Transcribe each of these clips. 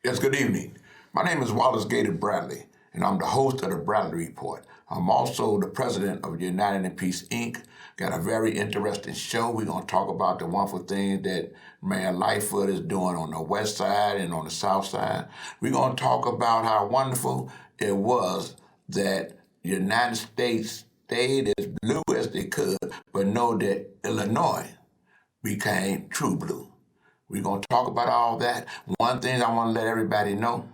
Yes, good evening. My name is Wallace Gator Bradley, and I'm the host of the Bradley Report. I'm also the president of United in Peace, Inc. Got a very interesting show. We're going to talk about the wonderful things that Mayor Lightfoot is doing on the west side and on the south side. We're going to talk about how wonderful it was that the United States stayed as blue as they could, but know that Illinois became true blue. We're going to talk about all that. One thing I want to let everybody know,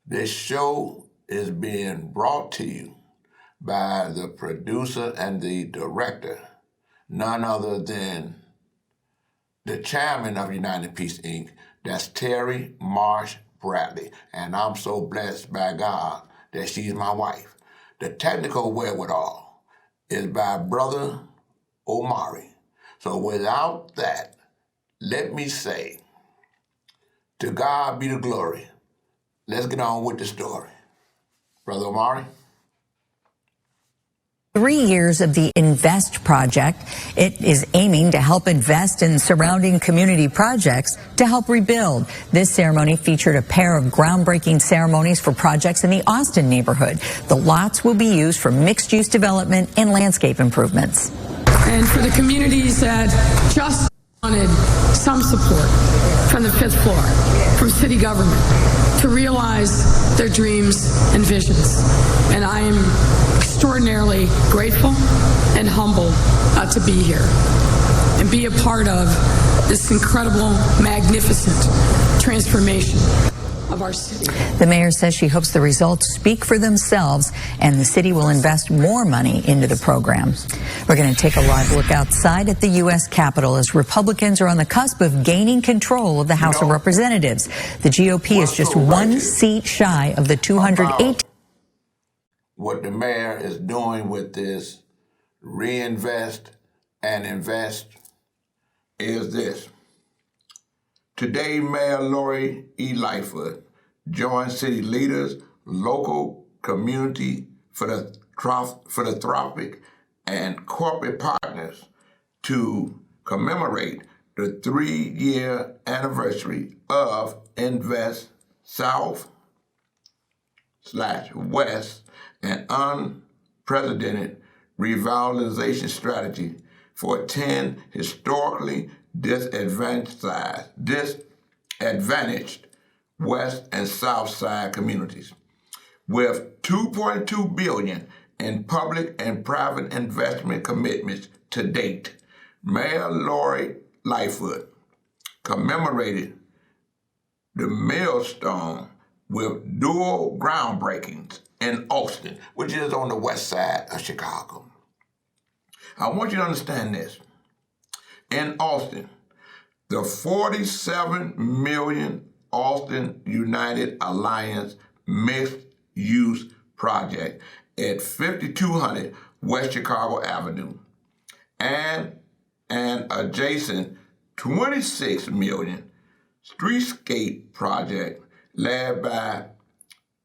this show is being brought to you by the producer and the director, none other than the chairman of United Peace, Inc., that's Terry Marsh Bradley. And I'm so blessed by God that she's my wife. The technical wherewithal is by Brother Omari. So without that, let me say, to God be the glory. Let's get on with the story. Brother Omari? 3 years of the INVEST project. It is aiming to help invest in surrounding community projects to help rebuild. This ceremony featured a pair of groundbreaking ceremonies for projects in the Austin neighborhood. The lots will be used for mixed-use development and landscape improvements. And for the communities that just wanted some support from the fifth floor, from city government, to realize their dreams and visions. And I am extraordinarily grateful and humbled to be here and be a part of this incredible, magnificent transformation of our city. The mayor says she hopes the results speak for themselves and the city will invest more money into the program. We're going to take a live look outside at the U.S. Capitol as Republicans are on the cusp of gaining control of the House of Representatives. The GOP is just one seat shy of the 208. What the mayor is doing with this reinvest and invest is this. Today, Mayor Lori E. Lightfoot joined city leaders, local community, philanthropic, and corporate partners to commemorate the 3-year anniversary of Invest South/West, an unprecedented revitalization strategy for 10 historically disadvantaged West and South Side communities. With $2.2 billion in public and private investment commitments to date, Mayor Lori Lightfoot commemorated the milestone with dual groundbreakings in Austin, which is on the west side of Chicago. I want you to understand this. In Austin, the $47 million Austin United Alliance mixed-use project at 5200 West Chicago Avenue and an adjacent $26 million streetscape project led by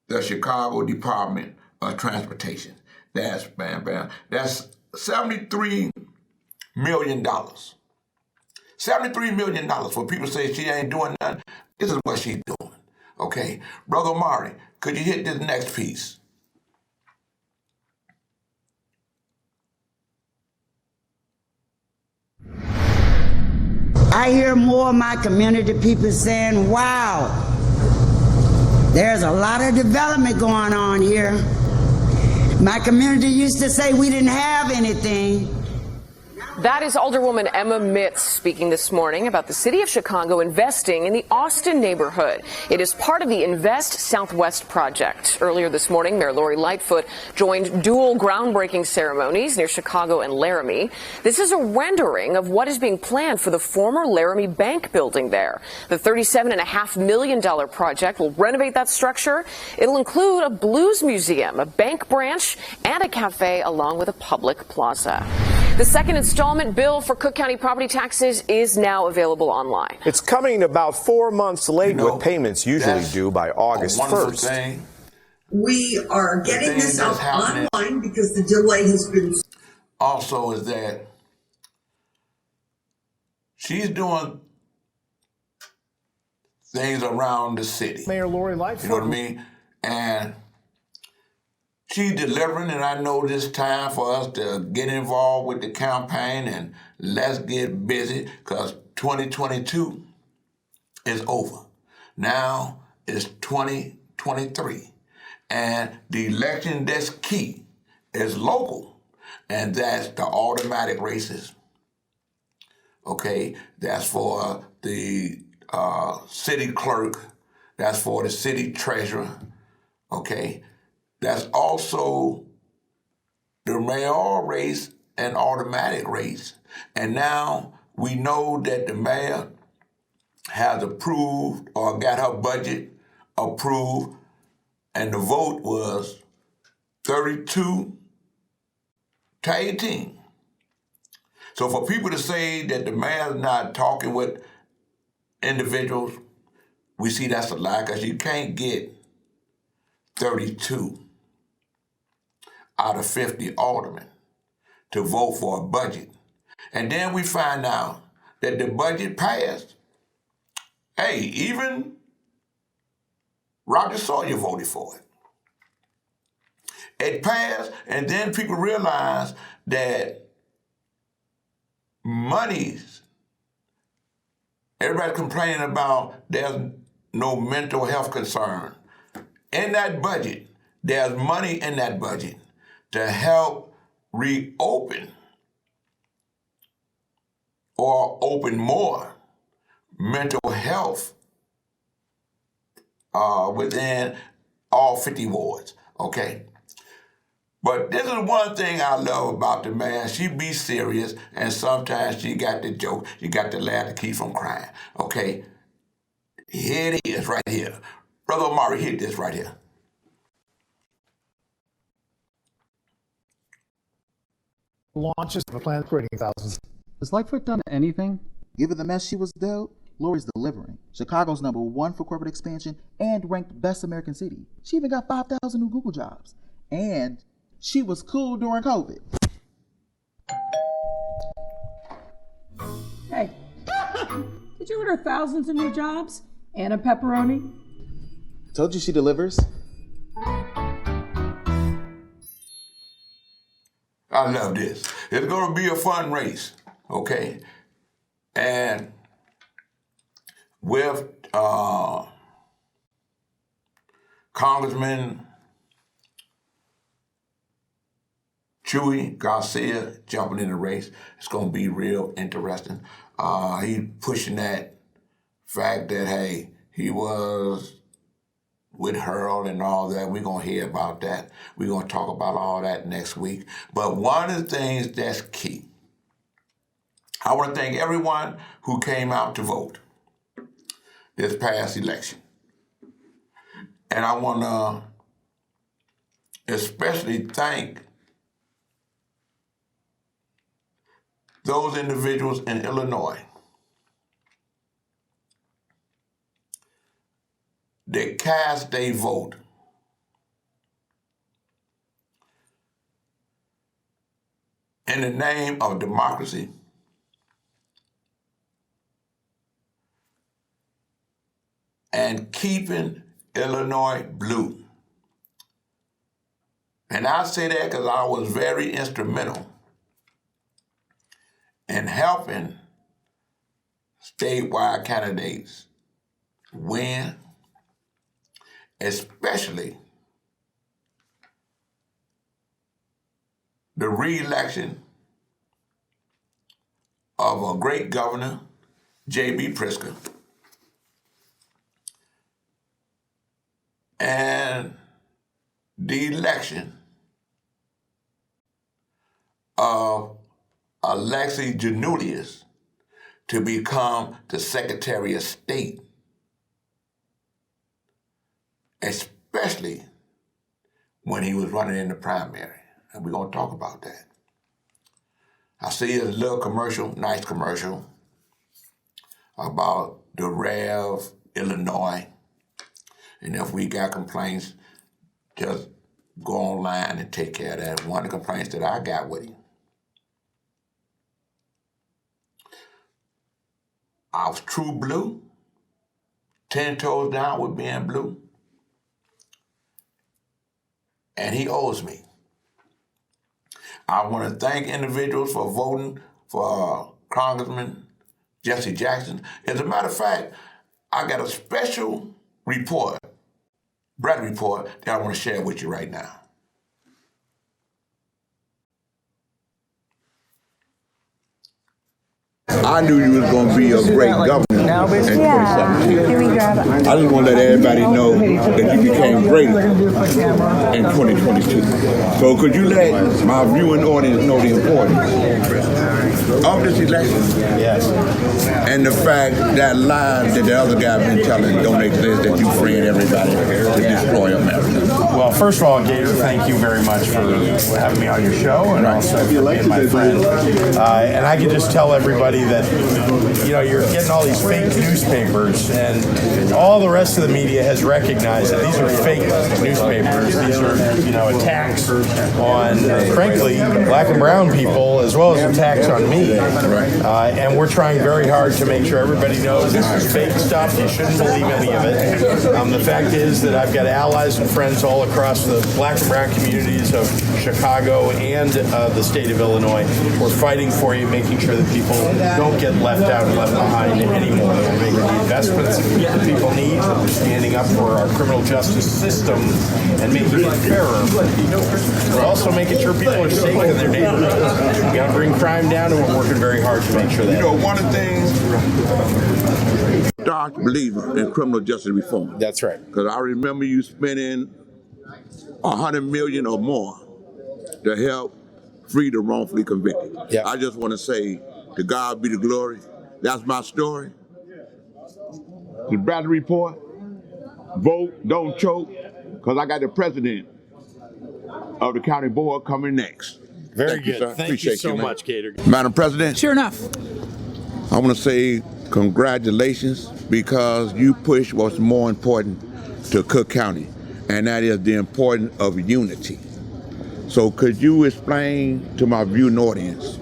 the Chicago Department of Transportation. That's That's $73 million. $73 million for people say she ain't doing nothing. This is what she's doing, okay? Brother Omari, could you hit this next piece? I hear more of my community people saying, wow, there's a lot of development going on here. My community used to say we didn't have anything. That is Alderwoman Emma Mitz speaking this morning about the city of Chicago investing in the Austin neighborhood. It is part of the Invest Southwest project. Earlier this morning, Mayor Lori Lightfoot joined dual groundbreaking ceremonies near Chicago and Laramie. This is a rendering of what is being planned for the former Laramie Bank building there. The $37.5 million project will renovate that structure. It'll include a blues museum, a bank branch, and a cafe, along with a public plaza. The second installment bill for Cook County property taxes is now available online. It's coming about 4 months late, with payments usually due by August 1st. We are getting this up online because the delay has been. Also is that she's doing things around the city. Mayor Lori Lightfoot. You know what I mean? And she's delivering, and I know this time for us to get involved with the campaign and let's get busy, because 2022 is over. Now it's 2023. And the election that's key is local, and that's the automatic races. Okay, that's for the city clerk, that's for the city treasurer, okay? That's also the mayoral race and automatic race. And now we know that the mayor has approved or got her budget approved, and the vote was 32 to 18. So for people to say that the mayor's not talking with individuals, we see that's a lie, because you can't get 32 out of 50 aldermen to vote for a budget. And then we find out that the budget passed. Hey, even Roger Sawyer voted for it. It passed, and then people realized that monies, everybody's complaining about there's no mental health concern. In that budget, there's money in that budget to help reopen or open more mental health within all 50 wards, okay? But this is one thing I love about the man. She be serious, and sometimes she got the joke. You got to laugh to keep from crying, okay? Here it is right here. Brother Omari, hit this right here. Launches of a plan creating thousands. Has Lightfoot done anything? Given the mess she was dealt, Lori's delivering. Chicago's #1 for corporate expansion and ranked best American city. She even got 5,000 new Google jobs. And she was cool during COVID. Hey, did you order thousands of new jobs and a pepperoni? Told you she delivers. I love this. It's going to be a fun race, okay? And with Congressman Chuy Garcia jumping in the race, it's going to be real interesting. He pushing that fact that, hey, he was with Harold and all that. We're going to hear about that. We're going to talk about all that next week. But one of the things that's key, I want to thank everyone who came out to vote this past election. And I want to especially thank those individuals in Illinois that cast their vote in the name of democracy and keeping Illinois blue. And I say that because I was very instrumental in helping statewide candidates win, especially the re-election of a great governor, J.B. Pritzker, and the election of Alexi Giannoulias to become the Secretary of State, especially when he was running in the primary. And we're going to talk about that. I see a little commercial, nice commercial, about the Rev, Illinois. And if we got complaints, just go online and take care of that. One of the complaints that I got with him, I was true blue, 10 toes down with being blue. And he owes me. I want to thank individuals for voting for Congressman Jesse Jackson. As a matter of fact, I got a special report, Bradley report, that I want to share with you right now. I knew you was going to be a great governor in 2017. I just want to let everybody know that you became great in 2022. So could you let my viewing audience know the importance of this election? Yes. And the fact that lies that the other guy been telling don't exist, that you freeing everybody to destroy America. Well, first of all, Gator, thank you very much for having me on your show and also for being my friend. And I can just tell everybody that, you know, you're getting all these fake newspapers, and all the rest of the media has recognized that these are fake newspapers. These are, you know, attacks on, frankly, black and brown people, as well as attacks on me. And we're trying very hard to make sure everybody knows this is fake stuff. You shouldn't believe any of it. The fact is that I've got allies and friends all across the black and brown communities of Chicago and the state of Illinois. We're fighting for you, making sure that people don't get left out and left behind anymore. We're making the investments that people need. We're standing up for our criminal justice system and making it fairer for people. We're also making sure people are safe in their neighborhoods. We got to bring crime down, and we're working very hard to make sure that. You know, one of the things, dark believer in criminal justice reform. That's right. Because I remember you spending $100 million or more to help free the wrongfully convicted. Yeah. I just want to say, to God be the glory. That's my story. The Bradley Report. Vote, don't choke, because I got the president of the county board coming next. Very good. Thank you so much, Gator. Madam President. Sure enough. I want to say congratulations, because you push what's more important to Cook County, and that is the importance of unity. So could you explain to my viewing audience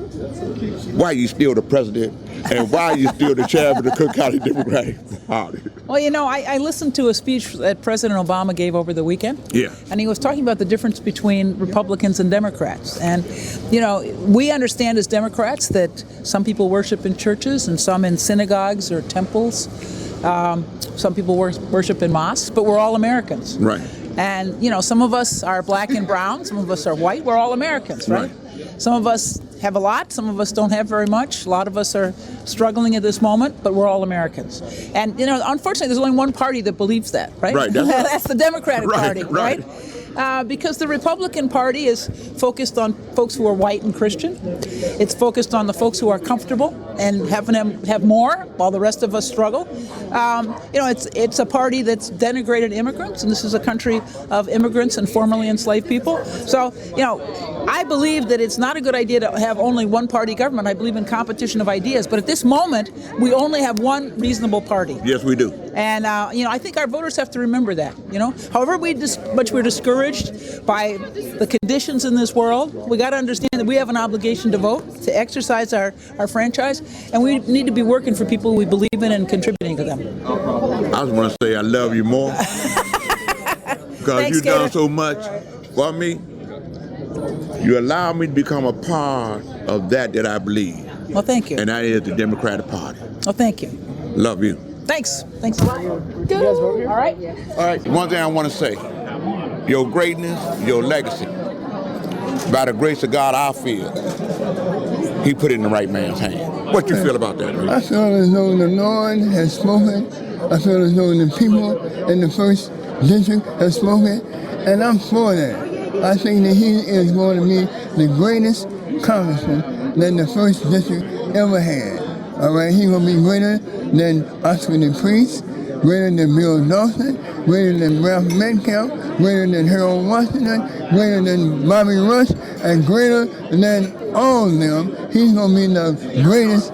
why you still the president and why you still the chairman of the Cook County Democratic Party? Well, you know, I listened to a speech that President Obama gave over the weekend. Yeah. And he was talking about the difference between Republicans and Democrats. And, you know, we understand as Democrats that some people worship in churches and some in synagogues or temples. Some people worship in mosques, but we're all Americans. Right. And, you know, some of us are black and brown, some of us are white. We're all Americans, right? Some of us have a lot, some of us don't have very much. A lot of us are struggling at this moment, but we're all Americans. And, you know, unfortunately, there's only one party that believes that, right? Right. That's the Democratic Party, Right. Because the Republican Party is focused on folks who are white and Christian. It's focused on the folks who are comfortable and having them have more while the rest of us struggle. You know, it's a party that's denigrated immigrants, and this is a country of immigrants and formerly enslaved people. So, you know, I believe that it's not a good idea to have only one party government. I believe in competition of ideas. But at this moment, we only have one reasonable party. Yes, we do. And, you know, I think our voters have to remember that, you know. However much we're discouraged by the conditions in this world, we got to understand that we have an obligation to vote, to exercise our franchise, and we need to be working for people we believe in and contributing to them. I just want to say I love you more because you've done so much for me. You allow me to become a part of that I believe. Well, thank you. And that is the Democratic Party. Well, thank you. Love you. Thanks. Good. All right. All right. One thing I want to say, your greatness, your legacy, by the grace of God, I feel He put it in the right man's hand. What you feel about that, Ray? I feel as though the Lord has spoken. I feel as though the people in the first district have spoken, and I'm for that. I think that he is going to be the greatest congressman that the first district ever had. All right, he's going to be greater than Oscar the Priest, greater than Bill Dawson, greater than Ralph Metcalf, greater than Harold Washington, greater than Bobby Rush, and greater than all of them. He's going to be the greatest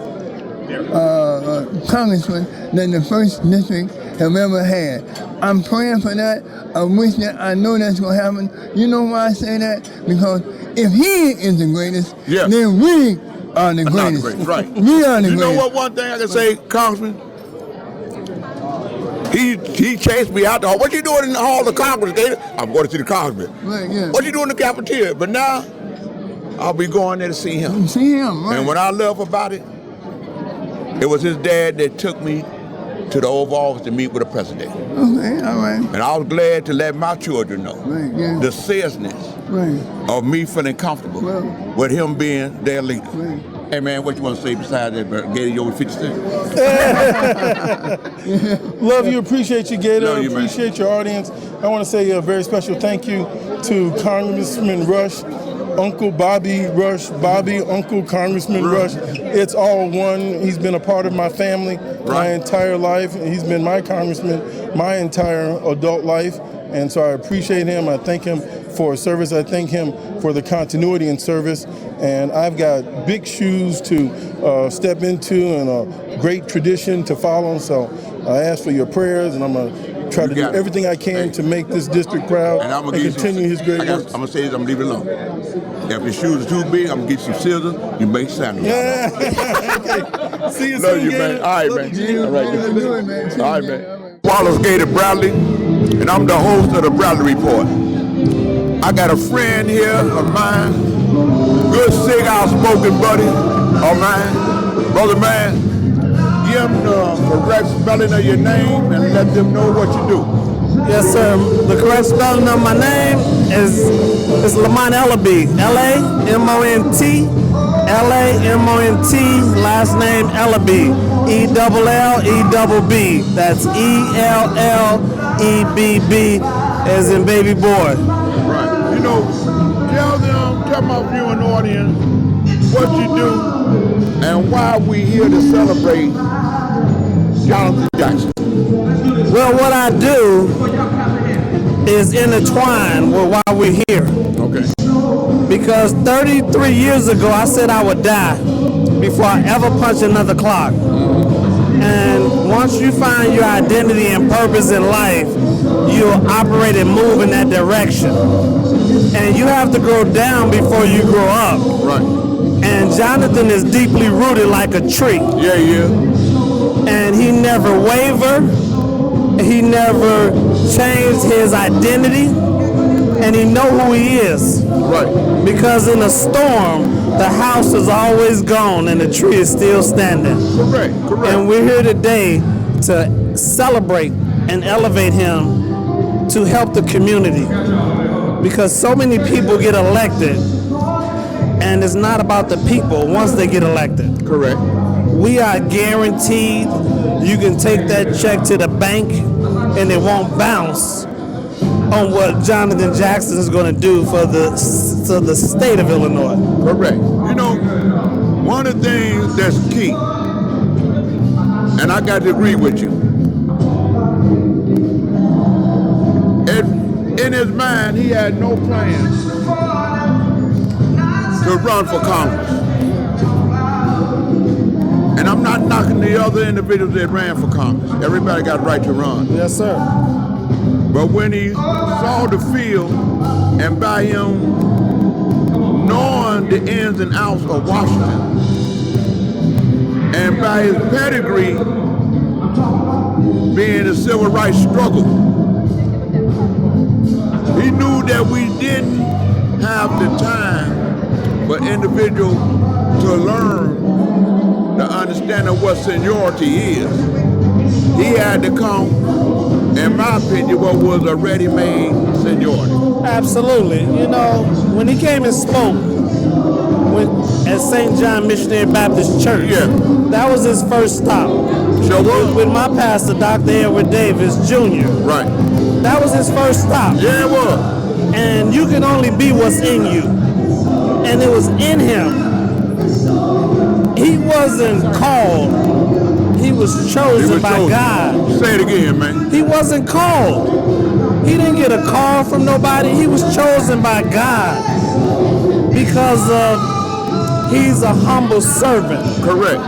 congressman that the first district have ever had. I'm praying for that. I wish that I know that's going to happen. You know why I say that? Because if he is the greatest, then we are the greatest. Right. We are the greatest. You know what one thing I can say, Congressman? He chased me out the hall. What you doing in the hall of Congress, Gator? I'm going to see the congressman. Right, yeah. What you doing in the cafeteria? But now, I'll be going there to see him. See him, right. And what I love about it, it was his dad that took me to the Oval Office to meet with the president. Okay, all right. And I was glad to let my children know the seriousness of me feeling comfortable with him being their leader. Right. Hey man, what you want to say besides that, Gator? You over 50 cents? Love you, appreciate you, Gator. Love you, appreciate your audience. I want to say a very special thank you to Congressman Rush, Uncle Bobby Rush, Uncle Congressman Rush. It's all one. He's been a part of my family my entire life. He's been my congressman my entire adult life. And so I appreciate him. I thank him for his service. I thank him for the continuity in service. And I've got big shoes to step into and a great tradition to follow. So I ask for your prayers, and I'm going to try to do everything I can to make this district proud and continue his great work. I'm going to say this, I'm going to leave it alone. If your shoes are too big, I'm going to get you some scissors. You make sandals. Yeah. Okay. See you Love soon, you, Gator. man. All right, man. All right, man. All right, man. Wallace Gator Bradley, and I'm the host of the Bradley Report. I got a friend here of mine, good, sick, outspoken buddy of mine. Brother man, give them the correct spelling of your name and let them know what you do. Yes, sir. The correct spelling of my name is Lamont Ellaby. L-A-M-O-N-T. L-A-M-O-N-T. Last name Ellaby. E-double-L-E-double-B. That's E-L-L-E-B-B as in baby boy. Right. You know, tell my viewing audience what you do and why we here to celebrate Jonathan Jackson. Well, what I do is intertwined with why we're here. Okay. Because 33 years ago, I said I would die before I ever punch another clock. And once you find your identity and purpose in life, you'll operate and move in that direction. And you have to grow down before you grow up. Right. And Jonathan is deeply rooted like a tree. Yeah, yeah. And he never wavered. He never changed his identity. And he know who he is. Right. Because in a storm, the house is always gone and the tree is still standing. Correct. And we're here today to celebrate and elevate him to help the community. Because so many people get elected, and it's not about the people once they get elected. Correct. We are guaranteed you can take that check to the bank and it won't bounce on what Jonathan Jackson is going to do for the state of Illinois. Correct. You know, one of the things that's key, and I got to agree with you, in his mind, he had no plans to run for Congress. And I'm not knocking the other individuals that ran for Congress. Everybody got the right to run. Yes, sir. But when he saw the field, and by him knowing the ins and outs of Washington, and by his pedigree being the civil rights struggle, he knew that we didn't have the time for individuals to learn the understanding of what seniority is. He had to come, in my opinion, what was a ready-made seniority. Absolutely. You know, when he came and spoke at St. John Missionary Baptist Church, that was his first stop. With my pastor, Dr. Edward Davis Jr. Right. That was his first stop. Yeah, it was. And you can only be what's in you. And it was in him. He wasn't called. He was chosen by God. Say it again, man. He wasn't called. He didn't get a call from nobody. He was chosen by God because he's a humble servant. Correct.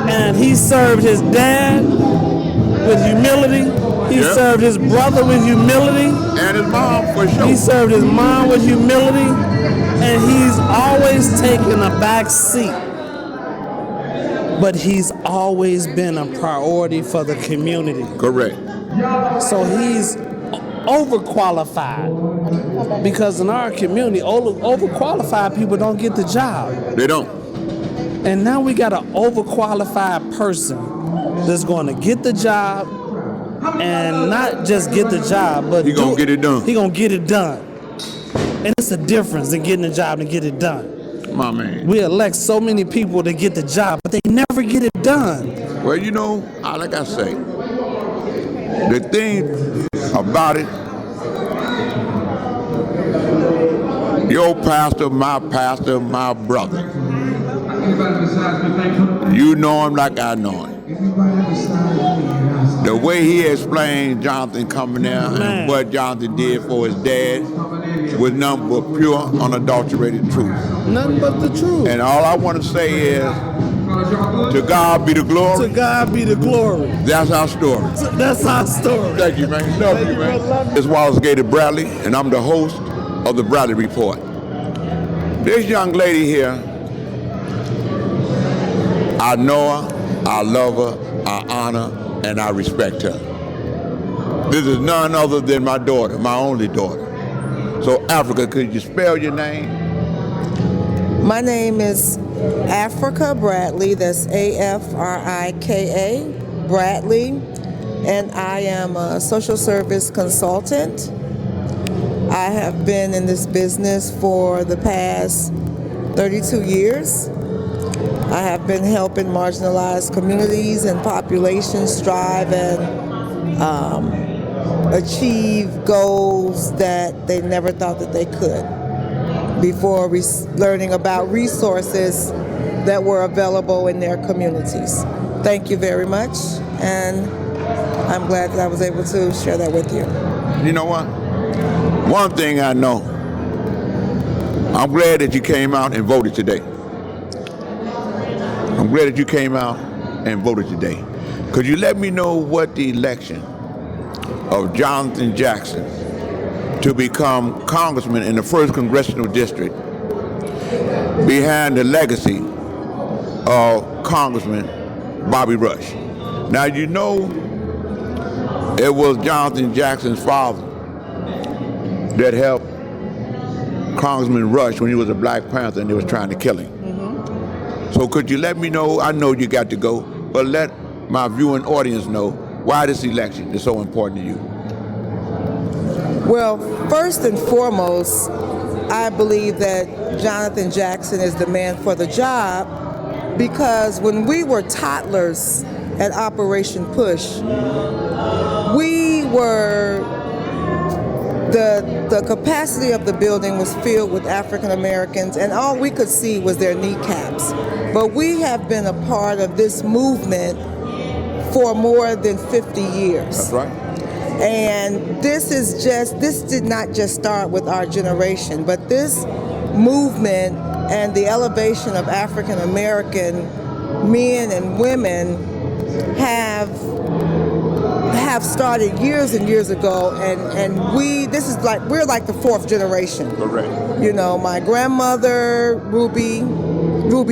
And he served his dad with humility. He served his brother with humility. And his mom, for sure. He served his mom with humility. And he's always taken a back seat. But he's always been a priority for the community. Correct. So he's overqualified. Because in our community, overqualified people don't get the job. They don't. And now we got an overqualified person that's going to get the job, and not just get the job, but he gonna get it done. He gonna get it done. And it's a difference in getting the job and get it done. My man. We elect so many people to get the job, but they never get it done. Well, you know, like I say, the thing about it, your pastor, my brother. You know him like I know him. The way he explained Jonathan coming there and what Jonathan did for his dad was nothing but pure, unadulterated truth. Nothing but the truth. And all I want to say is, to God be the glory. To God be the glory. That's our story. That's our story. Thank you, man. Love you, man. It's Wallace Gator Bradley, and I'm the host of the Bradley Report. This young lady here, I know her, I love her, I honor, and I respect her. This is none other than my daughter, my only daughter. So, Africa, could you spell your name? My name is Africa Bradley, that's A-F-R-I-K-A, Bradley, and I am a social service consultant. I have been in this business for the past 32 years. I have been helping marginalized communities and populations strive and achieve goals that they never thought that they could before learning about resources that were available in their communities. Thank you very much, and I'm glad that I was able to share that with you. You know what? One thing I know, I'm glad that you came out and voted today. I'm glad that you came out and voted today. Could you let me know what the election of Jonathan Jackson to become congressman in the 1st Congressional District behind the legacy of Congressman Bobby Rush? Now, you know it was Jonathan Jackson's father that helped Congressman Rush when he was a Black Panther and they was trying to kill him. So could you let me know, I know you got to go, but let my viewing audience know why this election is so important to you. Well, first and foremost, I believe that Jonathan Jackson is the man for the job, because when we were toddlers at Operation Push, we were, the capacity of the building was filled with African Americans, and all we could see was their kneecaps. But we have been a part of this movement for more than 50 years. That's right. And this did not just start with our generation, but this movement and the elevation of African American men and women have started years and years ago, and we're like the 4th generation. Correct. You know, my grandmother, Ruby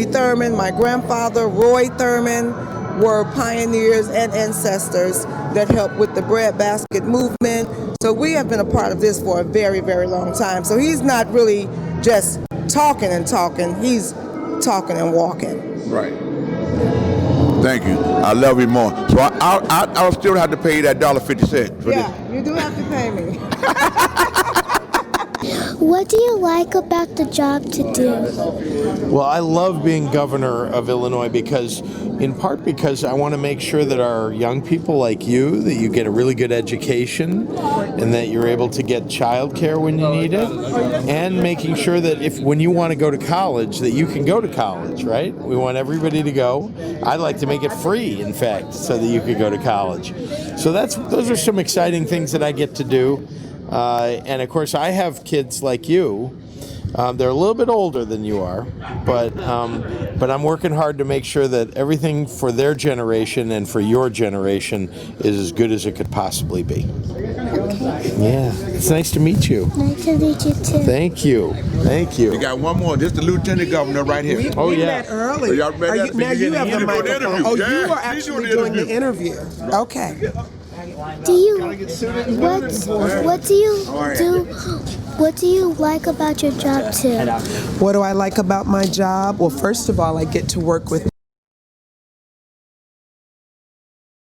Thurman, my grandfather, Roy Thurman, were pioneers and ancestors that helped with the breadbasket movement. So we have been a part of this for a very, very long time. So he's not really just talking and talking, he's talking and walking. Right. Thank you. I love you more. So I'll still have to pay you that $1.50 for this. You do have to pay me. What do you like about the job to do? Well, I love being governor of Illinois in part because I want to make sure that our young people like you, that you get a really good education and that you're able to get childcare when you need it, and making sure that when you want to go to college, that you can go to college, right? We want everybody to go. I'd like to make it free, in fact, so that you could go to college. So those are some exciting things that I get to do. And of course, I have kids like you. They're a little bit older than you are, but I'm working hard to make sure that everything for their generation and for your generation is as good as it could possibly be. Okay. Yeah, it's nice to meet you. Nice to meet you too. Thank you. Thank you. We got one more. This is the Lieutenant Governor right here. Oh, we yeah. met early. Y'all met now you have the microphone. Oh, you are actually doing the interview. Okay. do you what do you like about your job too? What do I like about my job? Well, first of all, I get to work with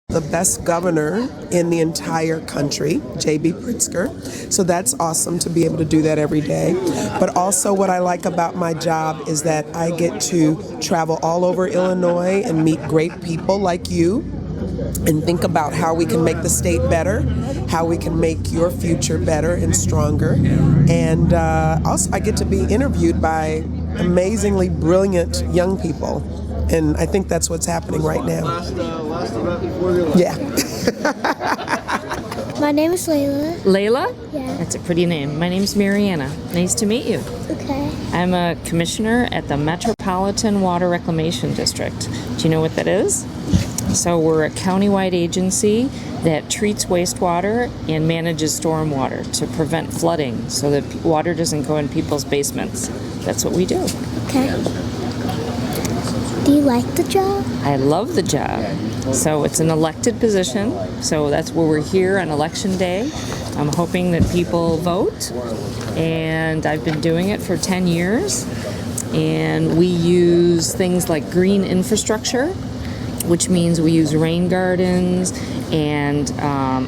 the best governor in the entire country, J.B. Pritzker. So that's awesome to be able to do that every day. But also what I like about my job is that I get to travel all over Illinois and meet great people like you and think about how we can make the state better, how we can make your future better and stronger. And also I get to be interviewed by amazingly brilliant young people. And I think that's what's happening right now. Yeah. My name is Layla. Layla? Yeah. That's a pretty name. My name's Mariana. Nice to meet you. Okay. I'm a commissioner at the Metropolitan Water Reclamation District. Do you know what that is? So we're a countywide agency that treats wastewater and manages stormwater to prevent flooding so that water doesn't go in people's basements. That's what we do. Okay. Do you like the job? I love the job. So it's an elected position. So that's where we're here on election day. I'm hoping that people vote. And I've been doing it for 10 years. And we use things like green infrastructure, which means we use rain gardens and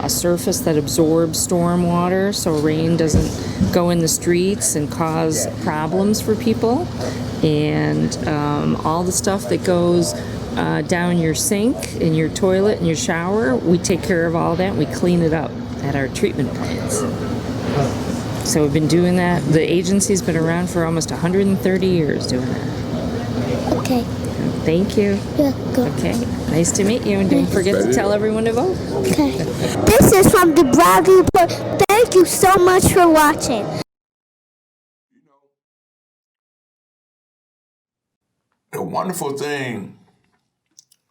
a surface that absorbs storm water so rain doesn't go in the streets and cause problems for people. And all the stuff that goes down your sink, in your toilet, in your shower, we take care of all that and we clean it up at our treatment plants. So we've been doing that. The agency's been around for almost 130 years doing that. Okay. Thank you. Yeah, go. Okay. Nice to meet you, and don't forget to tell everyone to vote. Okay. This is from the Bradley Report. Thank you so much for watching. The wonderful thing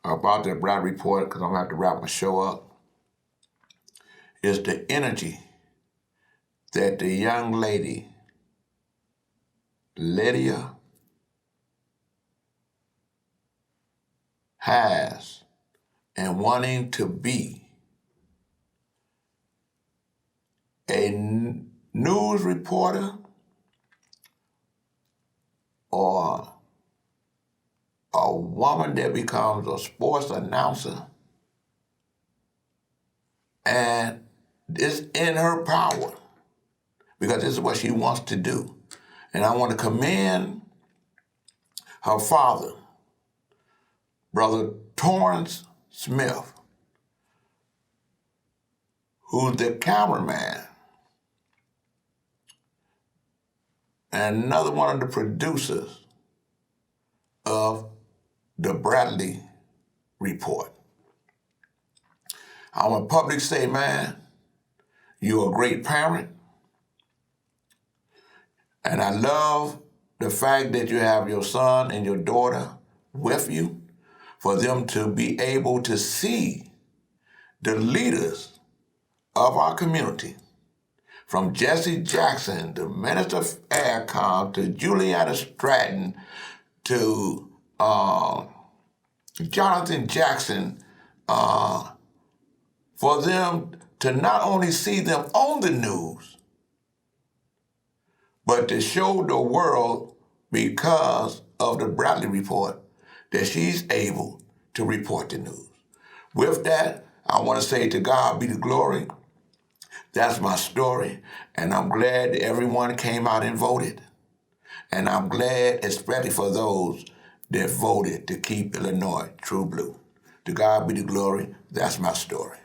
about the Bradley Report, because I'm going to have to wrap my show up, is the energy that the young lady, Lydia, has in wanting to be a news reporter or a woman that becomes a sports announcer, and it's in her power because this is what she wants to do. And I want to commend her father, Brother Torrance Smith, who's the cameraman and another one of the producers of the Bradley Report. I want to publicly say, man, you're a great parent. And I love the fact that you have your son and your daughter with you, for them to be able to see the leaders of our community, from Jesse Jackson, the Minister of AirCom, to Juliana Stratton, to Jonathan Jackson, for them to not only see them on the news, but to show the world, because of the Bradley Report, that she's able to report the news. With that, I want to say to God be the glory. That's my story, and I'm glad that everyone came out and voted. And I'm glad, especially for those that voted to keep Illinois true blue. To God be the glory. That's my story.